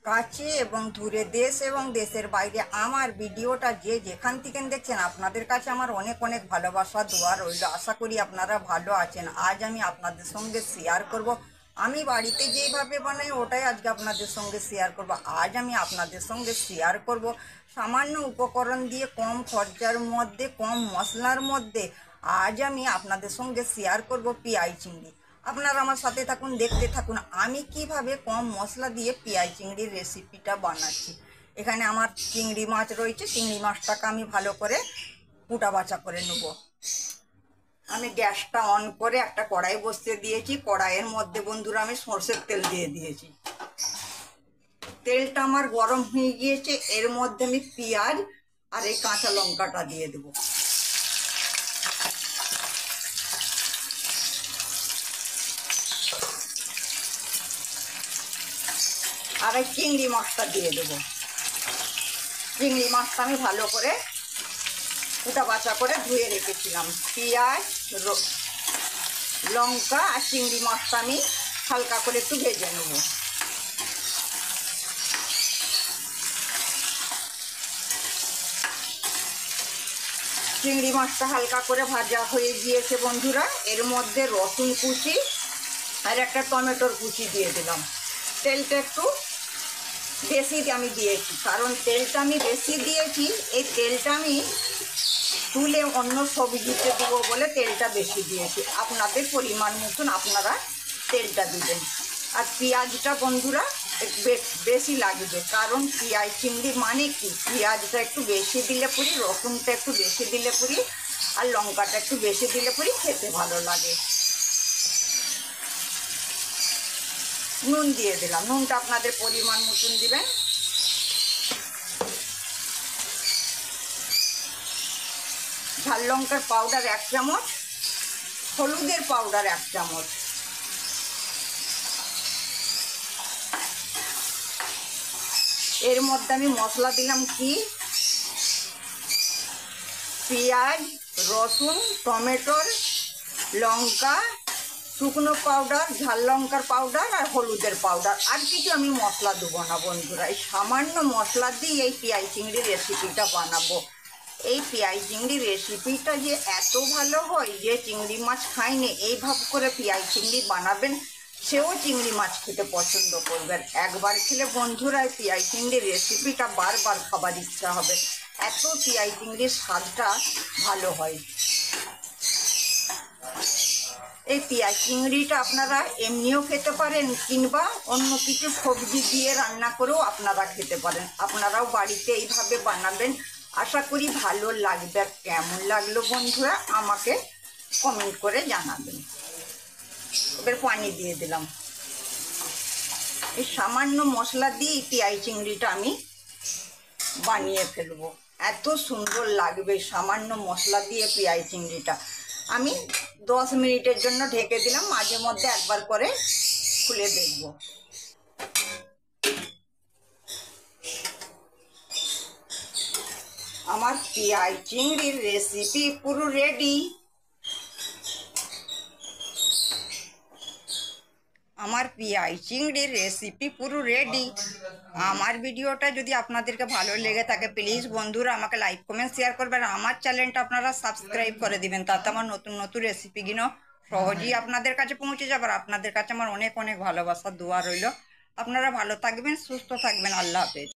কাছে এবং দূরে, দেশ এবং দেশের বাইরে আমার ভিডিওটা যে যেখান থেকে দেখছেন, আপনাদের কাছে আমার অনেক অনেক ভালোবাসা দোয়া রইল। আশা করি আপনারা ভালো আছেন। আজ আমি আপনাদের সঙ্গে শেয়ার করব, আমি বাড়িতে যেভাবে বানাই ওটাই আজকে আপনাদের সঙ্গে শেয়ার করব। আজ আমি আপনাদের সঙ্গে শেয়ার করব সামান্য উপকরণ দিয়ে, কম খরচার মধ্যে, কম মশলার মধ্যে আজ আমি আপনাদের সঙ্গে শেয়ার করব পেঁয়াজ চিংড়ি। আপনারা আমার সাথে থাকুন, দেখতে থাকুন আমি কিভাবে কম মশলা দিয়ে পেঁয়াজ চিংড়ির রেসিপিটা বানাচ্ছি। এখানে আমার চিংড়ি মাছ রয়েছে, চিংড়ি মাছটাকে আমি ভালো করে কুটা বাছা করে নেব। আমি গ্যাসটা অন করে একটা কড়াই বসিয়ে দিয়েছি। কড়াইয়ের মধ্যে বন্ধুরা আমি সরষের তেল দিয়ে দিয়েছি। তেলটা আমার গরম হয়ে গিয়েছে, এর মধ্যে আমি পেঁয়াজ আর এই কাঁচা লঙ্কাটা দিয়ে দেবো। আর এই চিংড়ি মাছটা দিয়ে দেবো। চিংড়ি মাছটা আমি ভালো করে কুটা বাছা করে ধুয়ে রেখেছিলাম। পেঁয়াজ, লঙ্কা আর চিংড়ি মাছটা আমি হালকা করে একটু ভেজে নেব। চিংড়ি মাছটা হালকা করে ভাজা হয়ে গিয়েছে বন্ধুরা। এর মধ্যে রসুন কুচি আর একটা টমেটোর কুচি দিয়ে দিলাম। তেলটা একটু বেশি আমি দিয়েছি, কারণ তেলটা আমি বেশি দিয়েছি। এই তেলটা আমি তুলে অন্য সবজিতে দেবো বলে তেলটা বেশি দিয়েছি। আপনাদের পরিমাণ মতন আপনারা তেলটা দিবেন। আর পেঁয়াজটা বন্ধুরা বেশি লাগবে, কারণ পেঁয়াজ চিংড়ি মানে কি, পেঁয়াজটা একটু বেশি দিলে পুরি, রসুনটা একটু বেশি দিলে পুরি, আর লঙ্কাটা একটু বেশি দিলে পুরি খেতে ভালো লাগে। নুন দিয়ে দিলাম, নুনটা আপনাদের পরিমাণ মতন দিবেন। ঝাল লঙ্কার পাউডার 1 চামচ, হলুদের পাউডার 1 চামচ, এর মধ্যে আমি মশলা দিলাম কি, পেঁয়াজ, রসুন, টমেটোর, লঙ্কা, শুকনো পাউডার, ঝাল লঙ্কার পাউডার আর হলুদের পাউডার। আর কিছু আমি মশলা দেবো না বন্ধুরা। এই সামান্য মশলা দিয়ে এই পেঁয়াজ চিংড়ির রেসিপিটা বানাবো। এই পেঁয়াজ চিংড়ির রেসিপিটা যে এত ভালো হয়, যে চিংড়ি মাছ খায়নি এইভাবে করে পেঁয়াজ চিংড়ি বানাবেন, সেও চিংড়ি মাছ খেতে পছন্দ করবেন। একবার খেলে বন্ধুরা এই পেঁয়াজ চিংড়ির রেসিপিটা বারবার খাবার ইচ্ছা হবে, এত পেঁয়াজ চিংড়ির স্বাদটা ভালো হয়। এই পেঁয়াজ চিংড়িটা আপনারা এমনিও খেতে পারেন, কিংবা অন্য কিছু সবজি দিয়ে রান্না করেও আপনারা খেতে পারেন। আপনারাও বাড়িতে এইভাবে বানাবেন, আশা করি ভালো লাগবে। আর কেমন লাগলো বন্ধুরা আমাকে কমেন্ট করে জানাবেন। এবার পানি দিয়ে দিলাম। এই সামান্য মশলা দিয়ে পেঁয়াজ চিংড়িটা আমি বানিয়ে ফেলবো, এত সুন্দর লাগবে সামান্য মশলা দিয়ে পেঁয়াজ চিংড়িটা। আমি 10 মিনিটের জন্য ঢেকে দিলাম, মাঝে মধ্যে একবার করে খুলে দেখব। আমার পেঁয়াজ চিংড়ির রেসিপি পুরো রেডি। আমার পেঁয়াজ চিংড়ির রেসিপি পুরো রেডি। আমার ভিডিওটা যদি আপনাদেরকে ভালো লেগে থাকে, প্লিজ বন্ধুরা আমাকে লাইক, কমেন্ট, শেয়ার করবেন। আমার চ্যানেলটা আপনারা সাবস্ক্রাইব করে দিবেন, তাতে আমার নতুন নতুন রেসিপিগুলো সহজেই আপনাদের কাছে পৌঁছে যাবে। আপনাদের কাছে আমার অনেক অনেক ভালোবাসা দোয়া রইল। আপনারা ভালো থাকবেন, সুস্থ থাকবেন। আল্লাহ হাফেজ।